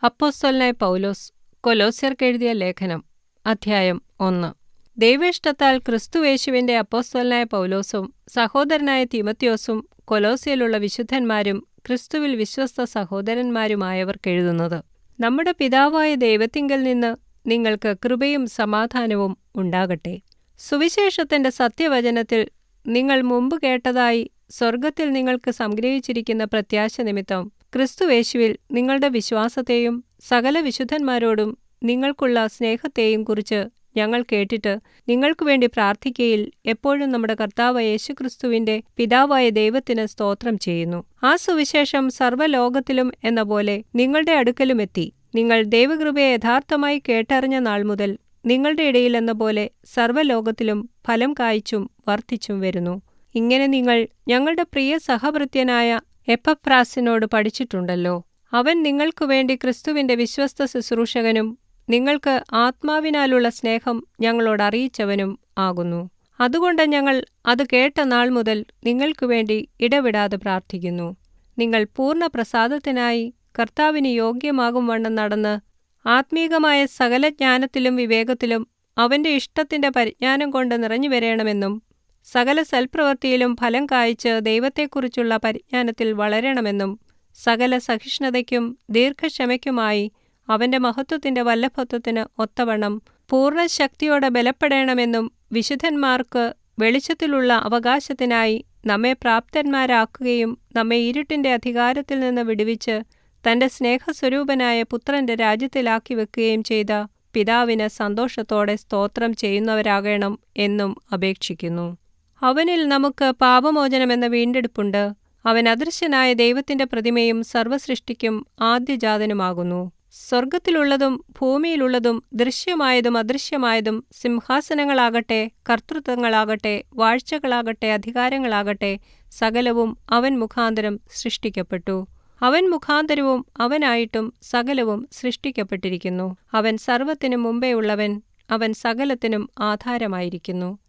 അപ്പോസ്തലനായ പൗലോസ് കൊലോസ്യർക്കെഴുതിയ ലേഖനം അധ്യായം 1. ദൈവേഷ്ടത്താൽ ക്രിസ്തുയേശുവിന്റെ അപ്പോസ്തലനായ പൗലോസും സഹോദരനായ തീമോഥെയോസും കൊലോസ്യയിലുള്ള വിശുദ്ധന്മാരും ക്രിസ്തുവിൽ വിശ്വസ്ത സഹോദരന്മാരുമായവർക്കെഴുതുന്നത്. നമ്മുടെ പിതാവായ ദൈവത്തിങ്കൽ നിന്ന് നിങ്ങൾക്ക് കൃപയും സമാധാനവും ഉണ്ടാകട്ടെ. സുവിശേഷത്തിന്റെ സത്യവചനത്തിൽ നിങ്ങൾ മുമ്പ് കേട്ടതായി സ്വർഗ്ഗത്തിൽ നിങ്ങൾക്ക് സംഗ്രഹിച്ചിരിക്കുന്ന പ്രത്യാശ നിമിത്തം ക്രിസ്തുയേശുവിൽ നിങ്ങളുടെ വിശ്വാസത്തെയും സകല വിശുദ്ധന്മാരോടും നിങ്ങൾക്കുള്ള സ്നേഹത്തെയും കുറിച്ച് ഞങ്ങൾ കേട്ടിട്ട് നിങ്ങൾക്കു വേണ്ടി പ്രാർത്ഥിക്കയിൽ എപ്പോഴും നമ്മുടെ കർത്താവായ യേശുക്രിസ്തുവിന്റെ പിതാവായ ദൈവത്തിന് സ്തോത്രം ചെയ്യുന്നു. ആ സുവിശേഷം സർവ്വലോകത്തിലും എന്ന പോലെ നിങ്ങളുടെ അടുക്കലുമെത്തി. നിങ്ങൾ ദൈവകൃപയെ യഥാർത്ഥമായി കേട്ടറിഞ്ഞ നാൾ മുതൽ നിങ്ങളുടെ ഇടയിൽ എന്ന പോലെ സർവ്വലോകത്തിലും ഫലം കായ്ച്ചും വർദ്ധിച്ചും വരുന്നു. ഇങ്ങനെ നിങ്ങൾ ഞങ്ങളുടെ പ്രിയ സഹഭൃത്യനായ എപ്പഫ്രാസിനോട് പഠിച്ചിട്ടുണ്ടല്ലോ. അവൻ നിങ്ങൾക്കു വേണ്ടി ക്രിസ്തുവിന്റെ വിശ്വസ്ത ശുശ്രൂഷകനും നിങ്ങൾക്ക് ആത്മാവിനാലുള്ള സ്നേഹം ഞങ്ങളോട് അറിയിച്ചവനും ആകുന്നു. അതുകൊണ്ട് ഞങ്ങൾ അത് കേട്ട നാൾ മുതൽ നിങ്ങൾക്കു വേണ്ടി ഇടവിടാതെ പ്രാർത്ഥിക്കുന്നു. നിങ്ങൾ പൂർണ്ണ പ്രസാദത്തിനായി കർത്താവിന് യോഗ്യമാകും വണ്ണം നടന്ന് ആത്മീകമായ സകല ജ്ഞാനത്തിലും വിവേകത്തിലും അവന്റെ ഇഷ്ടത്തിന്റെ പരിജ്ഞാനം കൊണ്ട് നിറഞ്ഞു വരേണമെന്നും സകല സൽപ്രവൃത്തിയിലും ഫലം കായ്ച്ച് ദൈവത്തെക്കുറിച്ചുള്ള പരിജ്ഞാനത്തിൽ വളരണമെന്നും സകല സഹിഷ്ണുതയ്ക്കും ദീർഘക്ഷമയ്ക്കുമായി അവന്റെ മഹത്വത്തിന്റെ വല്ലഭത്വത്തിന് ഒത്തവണ്ണം പൂർണ്ണശക്തിയോടെ ബലപ്പെടേണമെന്നും വിശുദ്ധന്മാർക്ക് വെളിച്ചത്തിലുള്ള അവകാശത്തിനായി നമ്മെ പ്രാപ്തന്മാരാക്കുകയും നമ്മെ ഇരുട്ടിന്റെ അധികാരത്തിൽ നിന്ന് വിടുവിച്ച് തന്റെ സ്നേഹസ്വരൂപനായ പുത്രന്റെ രാജ്യത്തിലാക്കി വെക്കുകയും ചെയ്ത പിതാവിന് സന്തോഷത്തോടെ സ്തോത്രം ചെയ്യുന്നവരാകണം എന്നും അപേക്ഷിക്കുന്നു. അവനിൽ നമുക്ക് പാപമോചനമെന്ന വീണ്ടെടുപ്പുണ്ട്. അവൻ അദൃശ്യനായ ദൈവത്തിന്റെ പ്രതിമയും സർവ്വസൃഷ്ടിക്കും ആദ്യജാതനുമാകുന്നു. സ്വർഗ്ഗത്തിലുള്ളതും ഭൂമിയിലുള്ളതും ദൃശ്യമായതും അദൃശ്യമായതും സിംഹാസനങ്ങളാകട്ടെ, കർത്തൃത്വങ്ങളാകട്ടെ, വാഴ്ചകളാകട്ടെ, അധികാരങ്ങളാകട്ടെ, സകലവും അവൻ മുഖാന്തരം സൃഷ്ടിക്കപ്പെട്ടു. അവൻ മുഖാന്തരവും അവനായിട്ടും സകലവും സൃഷ്ടിക്കപ്പെട്ടിരിക്കുന്നു. അവൻ സർവ്വത്തിനും മുമ്പേ ഉള്ളവൻ. അവൻ സകലത്തിനും ആധാരമായിരിക്കുന്നു.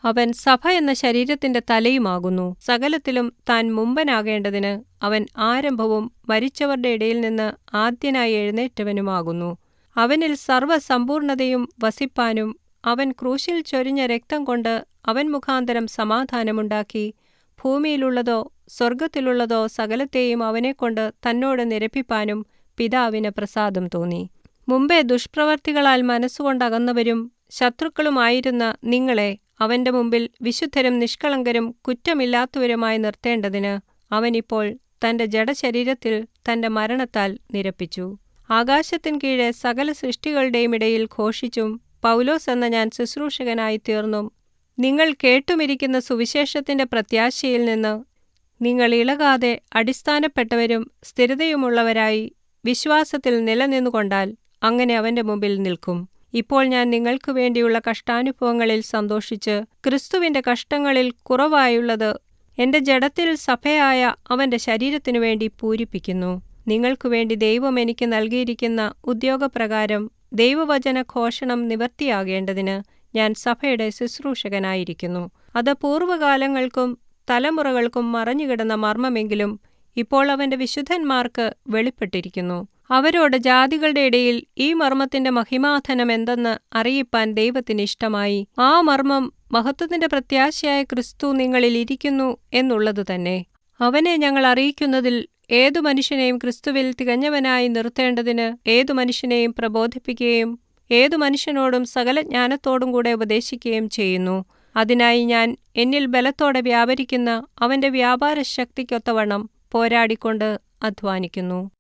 അവൻ സഭ എന്ന ശരീരത്തിന്റെ തലയുമാകുന്നു. സകലത്തിലും താൻ മുമ്പനാകേണ്ടതിന് അവൻ ആരംഭവും മരിച്ചവരുടെ ഇടയിൽ നിന്ന് ആദ്യനായി എഴുന്നേറ്റവനുമാകുന്നു. അവനിൽ സർവ്വസമ്പൂർണതയും വസിപ്പാനും അവൻ ക്രൂശിൽ ചൊരിഞ്ഞ രക്തം കൊണ്ട് അവൻ മുഖാന്തരം സമാധാനമുണ്ടാക്കി ഭൂമിയിലുള്ളതോ സ്വർഗ്ഗത്തിലുള്ളതോ സകലത്തെയും അവനെക്കൊണ്ട് തന്നോട് നിരപ്പിപ്പാനും പിതാവിന് പ്രസാദം തോന്നി. മുമ്പേ ദുഷ്പ്രവർത്തികളാൽ മനസ്സുകൊണ്ടകന്നവരും ശത്രുക്കളുമായിരുന്ന നിങ്ങളെ അവന്റെ മുമ്പിൽ വിശുദ്ധരും നിഷ്കളങ്കരും കുറ്റമില്ലാത്തവരുമായി നിർത്തേണ്ടതിന് അവനിപ്പോൾ തന്റെ ജഡശരീരത്തിൽ തന്റെ മരണത്താൽ നിരപ്പിച്ചു. ആകാശത്തിൻ കീഴെ സകല സൃഷ്ടികളുടെയും ഇടയിൽ ഘോഷിച്ചും പൗലോസ് എന്ന ഞാൻ ശുശ്രൂഷകനായി തീർന്നും നിങ്ങൾ കേട്ടുമിരിക്കുന്ന സുവിശേഷത്തിന്റെ പ്രത്യാശയിൽ നിന്ന് നിങ്ങൾ ഇളകാതെ അടിസ്ഥാനപ്പെട്ടവരും സ്ഥിരതയുമുള്ളവരായി വിശ്വാസത്തിൽ നിലനിന്നുകൊണ്ടാൽ അങ്ങനെ അവന്റെ മുമ്പിൽ നിൽക്കും. ഇപ്പോൾ ഞാൻ നിങ്ങൾക്കു വേണ്ടിയുള്ള കഷ്ടാനുഭവങ്ങളിൽ സന്തോഷിച്ച് ക്രിസ്തുവിന്റെ കഷ്ടങ്ങളിൽ കുറവായുള്ളത് എന്റെ ജഡത്തിൽ സഭയായ അവന്റെ ശരീരത്തിനു വേണ്ടി പൂരിപ്പിക്കുന്നു. നിങ്ങൾക്കു വേണ്ടി ദൈവം എനിക്ക് നൽകിയിരിക്കുന്ന ഉദ്യോഗപ്രകാരം ദൈവവചന ഘോഷണം നിവർത്തിയാകേണ്ടതിന് ഞാൻ സഭയുടെ ശുശ്രൂഷകനായിരിക്കുന്നു. അത് പൂർവ്വകാലങ്ങൾക്കും തലമുറകൾക്കും മറഞ്ഞുകിടന്ന മർമ്മമെങ്കിലും ഇപ്പോൾ അവന്റെ വിശുദ്ധന്മാർക്ക് വെളിപ്പെട്ടിരിക്കുന്നു. അവരോട് ജാതികളുടെ ഇടയിൽ ഈ മർമ്മത്തിന്റെ മഹിമാധനം എന്തെന്ന് അറിയിപ്പാൻ ദൈവത്തിന് ഇഷ്ടമായി. ആ മർമ്മം മഹത്വത്തിന്റെ പ്രത്യാശയായ ക്രിസ്തു നിങ്ങളിൽ ഇരിക്കുന്നു എന്നുള്ളത് തന്നെ. അവനെ ഞങ്ങൾ അറിയിക്കുന്നതിൽ ഏതു മനുഷ്യനെയും ക്രിസ്തുവിൽ തികഞ്ഞവനായി നിർത്തേണ്ടതിന് ഏതു മനുഷ്യനെയും പ്രബോധിപ്പിക്കുകയും ഏതു മനുഷ്യനോടും സകല ജ്ഞാനത്തോടും കൂടെ ഉപദേശിക്കുകയും ചെയ്യുന്നു. അതിനായി ഞാൻ എന്നിൽ ബലത്തോടെ വ്യാപരിക്കുന്ന അവന്റെ വ്യാപാര ശക്തിക്കൊത്തവണ്ണം പോരാടിക്കൊണ്ട് അധ്വാനിക്കുന്നു.